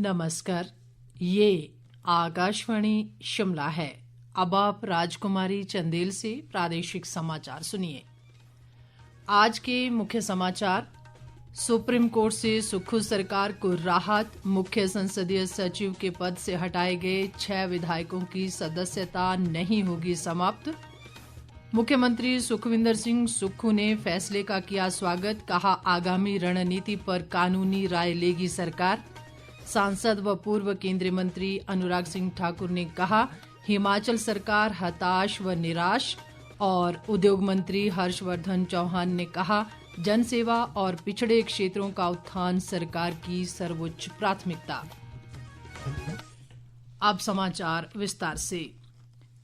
नमस्कार, ये आकाशवाणी शिमला है। अब आप राजकुमारी चंदेल से प्रादेशिक समाचार सुनिए। आज के मुख्य समाचार: सुप्रीम कोर्ट से सुक्खू सरकार को राहत, मुख्य संसदीय सचिव के पद से हटाए गए 6 विधायकों की सदस्यता नहीं होगी समाप्त। मुख्यमंत्री सुखविंदर सिंह सुक्खू ने फैसले का किया स्वागत, कहा आगामी रणनीति पर कानूनी राय लेगी सरकार। सांसद व पूर्व केंद्रीय मंत्री अनुराग सिंह ठाकुर ने कहा हिमाचल सरकार हताश व निराश। और उद्योग मंत्री हर्षवर्धन चौहान ने कहा जनसेवा और पिछड़े क्षेत्रों का उत्थान सरकार की सर्वोच्च प्राथमिकता। अब समाचार विस्तार से।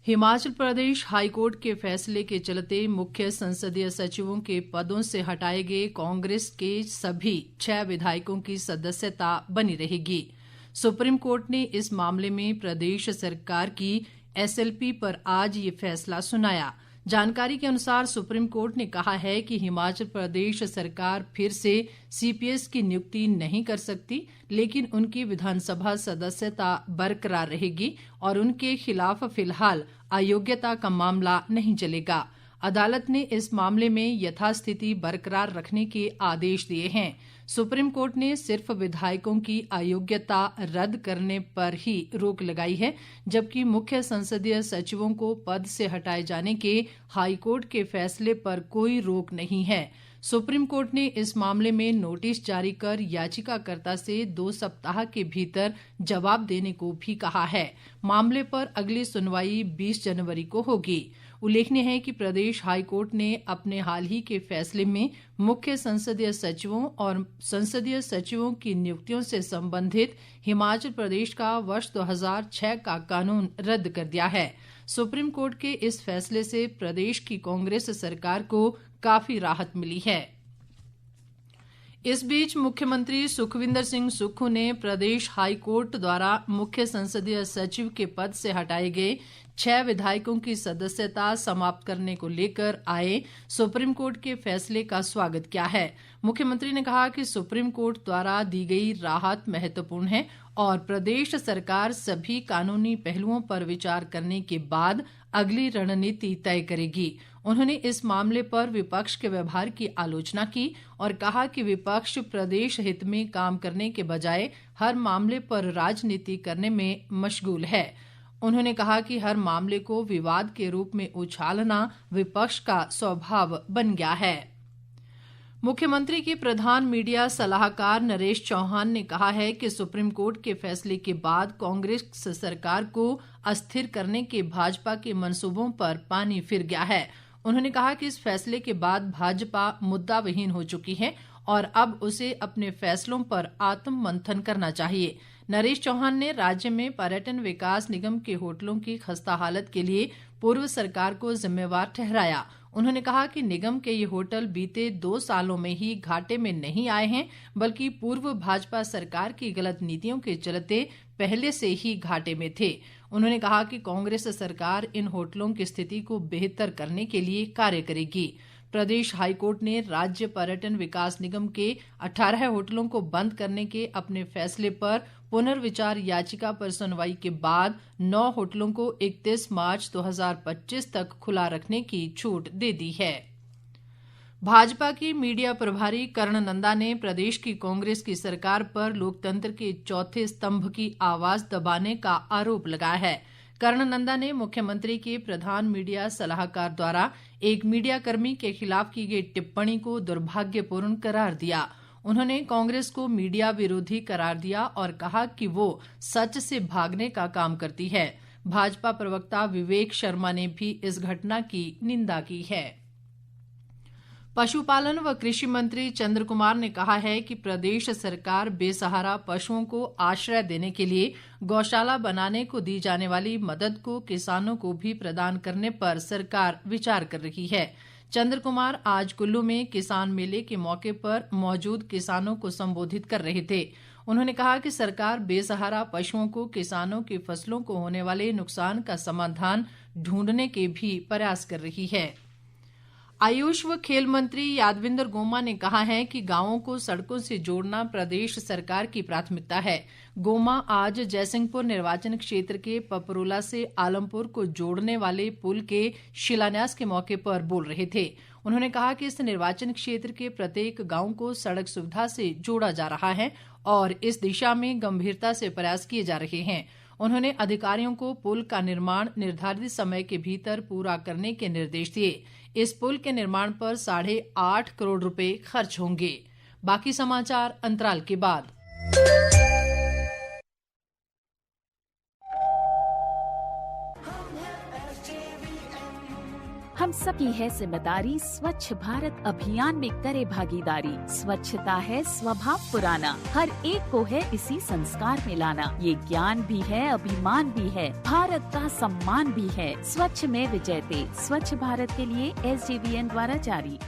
हिमाचल प्रदेश हाईकोर्ट के फैसले के चलते मुख्य संसदीय सचिवों के पदों से हटाए गए कांग्रेस के सभी 6 विधायकों की सदस्यता बनी रहेगी। सुप्रीम कोर्ट ने इस मामले में प्रदेश सरकार की एसएलपी पर आज ये फैसला सुनाया। जानकारी के अनुसार सुप्रीम कोर्ट ने कहा है कि हिमाचल प्रदेश सरकार फिर से सीपीएस की नियुक्ति नहीं कर सकती, लेकिन उनकी विधानसभा सदस्यता बरकरार रहेगी और उनके खिलाफ फिलहाल अयोग्यता का मामला नहीं चलेगा। अदालत ने इस मामले में यथास्थिति बरकरार रखने के आदेश दिए हैं। सुप्रीम कोर्ट ने सिर्फ विधायकों की अयोग्यता रद्द करने पर ही रोक लगाई है, जबकि मुख्य संसदीय सचिवों को पद से हटाए जाने के हाईकोर्ट के फैसले पर कोई रोक नहीं है। सुप्रीम कोर्ट ने इस मामले में नोटिस जारी कर याचिकाकर्ता से 2 सप्ताह के भीतर जवाब देने को भी कहा है। मामले पर अगली सुनवाई 20 जनवरी को होगी। उल्लेखनीय है कि प्रदेश हाईकोर्ट ने अपने हाल ही के फैसले में मुख्य संसदीय सचिवों और संसदीय सचिवों की नियुक्तियों से संबंधित हिमाचल प्रदेश का वर्ष 2006 का कानून रद्द कर दिया है। सुप्रीम कोर्ट के इस फैसले से प्रदेश की कांग्रेस सरकार को काफी राहत मिली है। इस बीच मुख्यमंत्री सुखविंदर सिंह सुक्खू ने प्रदेश हाईकोर्ट द्वारा मुख्य संसदीय सचिव के पद से हटाए गए 6 विधायकों की सदस्यता समाप्त करने को लेकर आए सुप्रीम कोर्ट के फैसले का स्वागत किया है। मुख्यमंत्री ने कहा कि सुप्रीम कोर्ट द्वारा दी गई राहत महत्वपूर्ण है और प्रदेश सरकार सभी कानूनी पहलुओं पर विचार करने के बाद अगली रणनीति तय करेगी। उन्होंने इस मामले पर विपक्ष के व्यवहार की आलोचना की और कहा कि विपक्ष प्रदेश हित में काम करने के बजाय हर मामले पर राजनीति करने में मशगूल है। उन्होंने कहा कि हर मामले को विवाद के रूप में उछालना विपक्ष का स्वभाव बन गया है। मुख्यमंत्री के प्रधान मीडिया सलाहकार नरेश चौहान ने कहा है कि सुप्रीम कोर्ट के फैसले के बाद कांग्रेस सरकार को अस्थिर करने के भाजपा के मंसूबों पर पानी फिर गया है। उन्होंने कहा कि इस फैसले के बाद भाजपा मुद्दाविहीन हो चुकी है और अब उसे अपने फैसलों पर आत्म मंथन करना चाहिए। नरेश चौहान ने राज्य में पर्यटन विकास निगम के होटलों की खस्ता हालत के लिए पूर्व सरकार को जिम्मेवार ठहराया। उन्होंने कहा कि निगम के ये होटल बीते 2 सालों में ही घाटे में नहीं आए हैं, बल्कि पूर्व भाजपा सरकार की गलत नीतियों के चलते पहले से ही घाटे में थे। उन्होंने कहा कि कांग्रेस सरकार इन होटलों की स्थिति को बेहतर करने के लिए कार्य करेगी। प्रदेश हाईकोर्ट ने राज्य पर्यटन विकास निगम के 18 होटलों को बंद करने के अपने फैसले पर पुनर्विचार याचिका पर सुनवाई के बाद 9 होटलों को 31 मार्च 2025 तक खुला रखने की छूट दे दी है। भाजपा की मीडिया प्रभारी कर्ण नंदा ने प्रदेश की कांग्रेस की सरकार पर लोकतंत्र के चौथे स्तंभ की आवाज दबाने का आरोप लगाया है। कर्ण नंदा ने मुख्यमंत्री के प्रधान मीडिया सलाहकार द्वारा एक मीडिया कर्मी के खिलाफ की गई टिप्पणी को दुर्भाग्यपूर्ण करार दिया। उन्होंने कांग्रेस को मीडिया विरोधी करार दिया और कहा कि वो सच से भागने का काम करती है। भाजपा प्रवक्ता विवेक शर्मा ने भी इस घटना की निंदा की है। पशुपालन व कृषि मंत्री चंद्र कुमार ने कहा है कि प्रदेश सरकार बेसहारा पशुओं को आश्रय देने के लिए गौशाला बनाने को दी जाने वाली मदद को किसानों को भी प्रदान करने पर सरकार विचार कर रही है। चंद्र कुमार आज कुल्लू में किसान मेले के मौके पर मौजूद किसानों को संबोधित कर रहे थे। उन्होंने कहा कि सरकार बेसहारा पशुओं को किसानों की फसलों को होने वाले नुकसान का समाधान ढूंढने के भी प्रयास कर रही है। आयुष व खेल मंत्री यादविंदर गोमा ने कहा है कि गांवों को सड़कों से जोड़ना प्रदेश सरकार की प्राथमिकता है। गोमा आज जयसिंहपुर निर्वाचन क्षेत्र के पपरोला से आलमपुर को जोड़ने वाले पुल के शिलान्यास के मौके पर बोल रहे थे। उन्होंने कहा कि इस निर्वाचन क्षेत्र के प्रत्येक गांव को सड़क सुविधा से जोड़ा जा रहा है और इस दिशा में गंभीरता से प्रयास किए जा रहे हैं। उन्होंने अधिकारियों को पुल का निर्माण निर्धारित समय के भीतर पूरा करने के निर्देश दिए। इस पुल के निर्माण पर 8.5 करोड़ रुपए खर्च होंगे। बाकी समाचार अंतराल के बाद। हम सबकी है जिम्मेदारी स्वच्छ भारत अभियान में करे भागीदारी। स्वच्छता है स्वभाव पुराना, हर एक को है इसी संस्कार में लाना। ये ज्ञान भी है, अभिमान भी है, भारत का सम्मान भी है। स्वच्छ में विजयते, स्वच्छ भारत के लिए SJVN द्वारा जारी।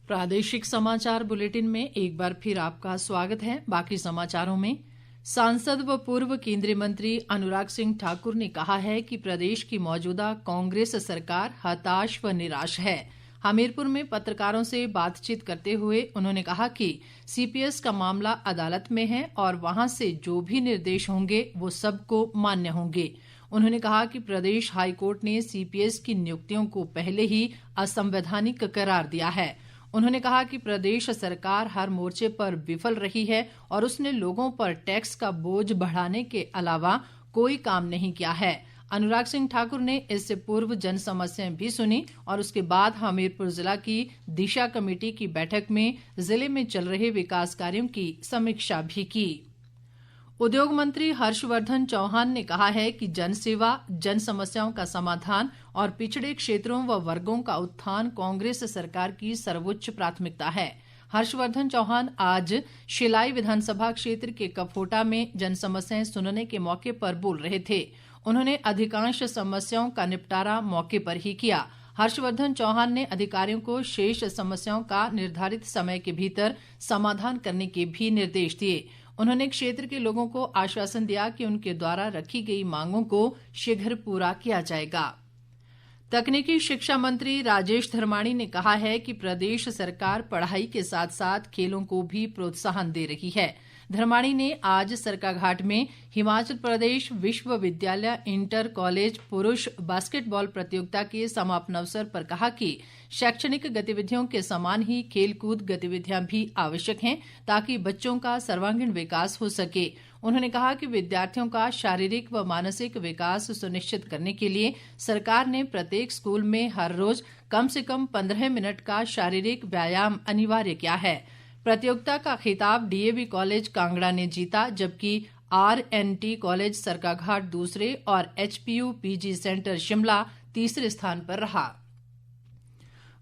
प्रादेशिक समाचार बुलेटिन में एक बार फिर आपका स्वागत है। बाकी समाचारों में सांसद व पूर्व केंद्रीय मंत्री अनुराग सिंह ठाकुर ने कहा है कि प्रदेश की मौजूदा कांग्रेस सरकार हताश व निराश है। हमीरपुर में पत्रकारों से बातचीत करते हुए उन्होंने कहा कि CPS का मामला अदालत में है और वहां से जो भी निर्देश होंगे वो सबको मान्य होंगे। उन्होंने कहा कि प्रदेश हाईकोर्ट ने CPS की नियुक्तियों को पहले ही असंवैधानिक करार दिया है। उन्होंने कहा कि प्रदेश सरकार हर मोर्चे पर विफल रही है और उसने लोगों पर टैक्स का बोझ बढ़ाने के अलावा कोई काम नहीं किया है। अनुराग सिंह ठाकुर ने इससे पूर्व जन समस्याएं भी सुनी और उसके बाद हमीरपुर जिला की दिशा कमेटी की बैठक में जिले में चल रहे विकास कार्यों की समीक्षा भी की। उद्योग मंत्री हर्षवर्धन चौहान ने कहा है कि जनसेवा, जन समस्याओं का समाधान और पिछड़े क्षेत्रों व वर्गों का उत्थान कांग्रेस सरकार की सर्वोच्च प्राथमिकता है। हर्षवर्धन चौहान आज शिलाई विधानसभा क्षेत्र के कफोटा में जन समस्याएं सुनने के मौके पर बोल रहे थे। उन्होंने अधिकांश समस्याओं का निपटारा मौके पर ही किया। हर्षवर्धन चौहान ने अधिकारियों को शेष समस्याओं का निर्धारित समय के भीतर समाधान करने के भी निर्देश दिए। उन्होंने क्षेत्र के लोगों को आश्वासन दिया कि उनके द्वारा रखी गई मांगों को शीघ्र पूरा किया जाएगा। तकनीकी शिक्षा मंत्री राजेश धर्माणी ने कहा है कि प्रदेश सरकार पढ़ाई के साथ साथ खेलों को भी प्रोत्साहन दे रही है। धर्माणी ने आज सरकाघाट में हिमाचल प्रदेश विश्वविद्यालय इंटर कॉलेज पुरुष बास्केटबॉल प्रतियोगिता के समापन अवसर पर कहा कि शैक्षणिक गतिविधियों के समान ही खेलकूद गतिविधियां भी आवश्यक हैं ताकि बच्चों का सर्वांगीण विकास हो सके। उन्होंने कहा कि विद्यार्थियों का शारीरिक व मानसिक विकास सुनिश्चित करने के लिए सरकार ने प्रत्येक स्कूल में हर रोज कम से कम 15 मिनट का शारीरिक व्यायाम अनिवार्य किया है। प्रतियोगिता का खिताब DAV कॉलेज कांगड़ा ने जीता, जबकि RNT कॉलेज सरकाघाट दूसरे और HPU PG सेंटर शिमला तीसरे स्थान पर रहा।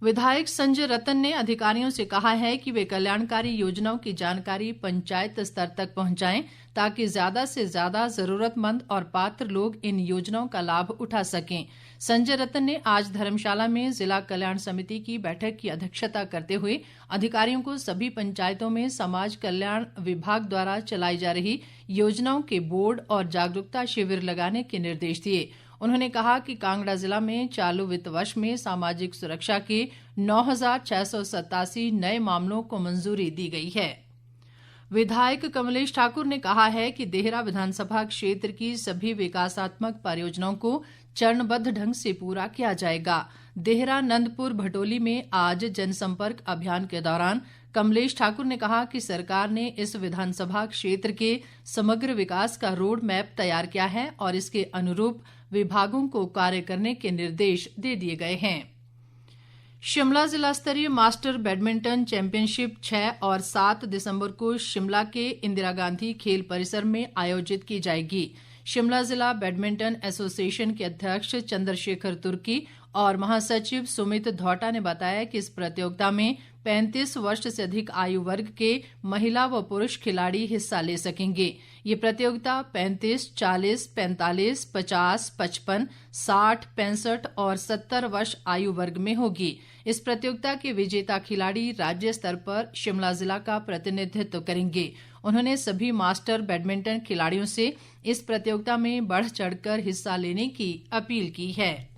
विधायक संजय रतन ने अधिकारियों से कहा है कि वे कल्याणकारी योजनाओं की जानकारी पंचायत स्तर तक पहुंचाएं ताकि ज्यादा से ज्यादा जरूरतमंद और पात्र लोग इन योजनाओं का लाभ उठा सकें। संजय रतन ने आज धर्मशाला में जिला कल्याण समिति की बैठक की अध्यक्षता करते हुए अधिकारियों को सभी पंचायतों में समाज कल्याण विभाग द्वारा चलाई जा रही योजनाओं के बोर्ड और जागरूकता शिविर लगाने के निर्देश दिए। उन्होंने कहा कि कांगड़ा जिला में चालू वित्त वर्ष में सामाजिक सुरक्षा के 9,687 नए मामलों को मंजूरी दी गई है। विधायक कमलेश ठाकुर ने कहा है कि देहरा विधानसभा क्षेत्र की सभी विकासात्मक परियोजनाओं को चरणबद्ध ढंग से पूरा किया जाएगा। देहरा नंदपुर भटोली में आज जनसंपर्क अभियान के दौरान कमलेश ठाकुर ने कहा कि सरकार ने इस विधानसभा क्षेत्र के समग्र विकास का रोड मैप तैयार किया है और इसके अनुरूप विभागों को कार्य करने के निर्देश दे दिए गए हैं। शिमला जिला स्तरीय मास्टर बैडमिंटन चैंपियनशिप 6 और 7 दिसंबर को शिमला के इंदिरा गांधी खेल परिसर में आयोजित की जाएगी। शिमला जिला बैडमिंटन एसोसिएशन के अध्यक्ष चंद्रशेखर तुर्की और महासचिव सुमित धौटा ने बताया कि इस प्रतियोगिता में 35 वर्ष से अधिक आयु वर्ग के महिला व पुरुष खिलाड़ी हिस्सा ले सकेंगे। ये प्रतियोगिता 35, 40, 45, 50, 55, 60, 65 और 70 वर्ष आयु वर्ग में होगी। इस प्रतियोगिता के विजेता खिलाड़ी राज्य स्तर पर शिमला जिला का प्रतिनिधित्व करेंगे। उन्होंने सभी मास्टर बैडमिंटन खिलाड़ियों से इस प्रतियोगिता में बढ़ चढ़कर हिस्सा लेने की अपील की है।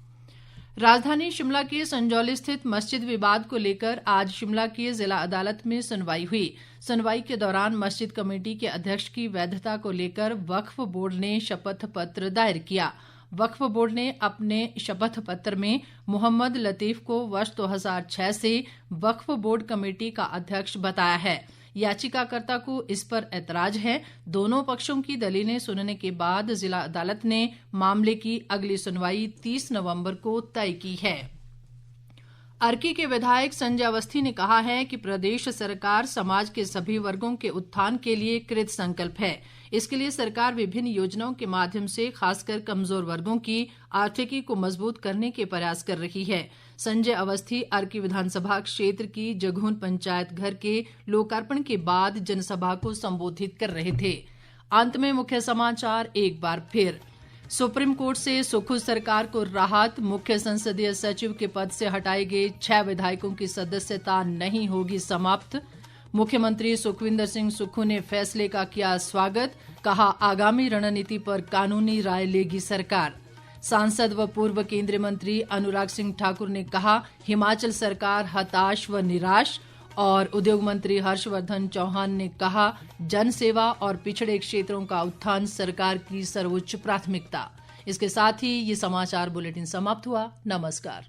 राजधानी शिमला के संजौली स्थित मस्जिद विवाद को लेकर आज शिमला की जिला अदालत में सुनवाई हुई। सुनवाई के दौरान मस्जिद कमेटी के अध्यक्ष की वैधता को लेकर वक्फ बोर्ड ने शपथ पत्र दायर किया। वक्फ बोर्ड ने अपने शपथ पत्र में मोहम्मद लतीफ को वर्ष 2006 से वक्फ बोर्ड कमेटी का अध्यक्ष बताया है। याचिकाकर्ता को इस पर ऐतराज है। दोनों पक्षों की दलीलें सुनने के बाद जिला अदालत ने मामले की अगली सुनवाई 30 नवंबर को तय की है। अर्की के विधायक संजय अवस्थी ने कहा है कि प्रदेश सरकार समाज के सभी वर्गों के उत्थान के लिए कृत संकल्प है। इसके लिए सरकार विभिन्न योजनाओं के माध्यम से खासकर कमजोर वर्गों की आर्थिकी को मजबूत करने के प्रयास कर रही है। संजय अवस्थी अर्की विधानसभा क्षेत्र की जघून पंचायत घर के लोकार्पण के बाद जनसभा को संबोधित कर रहे थे। अंत में मुख्य समाचार एक बार फिर। सुप्रीम कोर्ट से सुक्खू सरकार को राहत। मुख्य संसदीय सचिव के पद से हटाए गए 6 विधायकों की सदस्यता नहीं होगी समाप्त। मुख्यमंत्री सुखविंदर सिंह सुक्खू ने फैसले का किया स्वागत। कहा आगामी रणनीति पर कानूनी राय लेगी सरकार। सांसद व पूर्व केंद्रीय मंत्री अनुराग सिंह ठाकुर ने कहा हिमाचल सरकार हताश व निराश। और उद्योग मंत्री हर्षवर्धन चौहान ने कहा जन सेवा और पिछड़े क्षेत्रों का उत्थान सरकार की सर्वोच्च प्राथमिकता। इसके साथ ही ये समाचार बुलेटिन समाप्त हुआ। नमस्कार।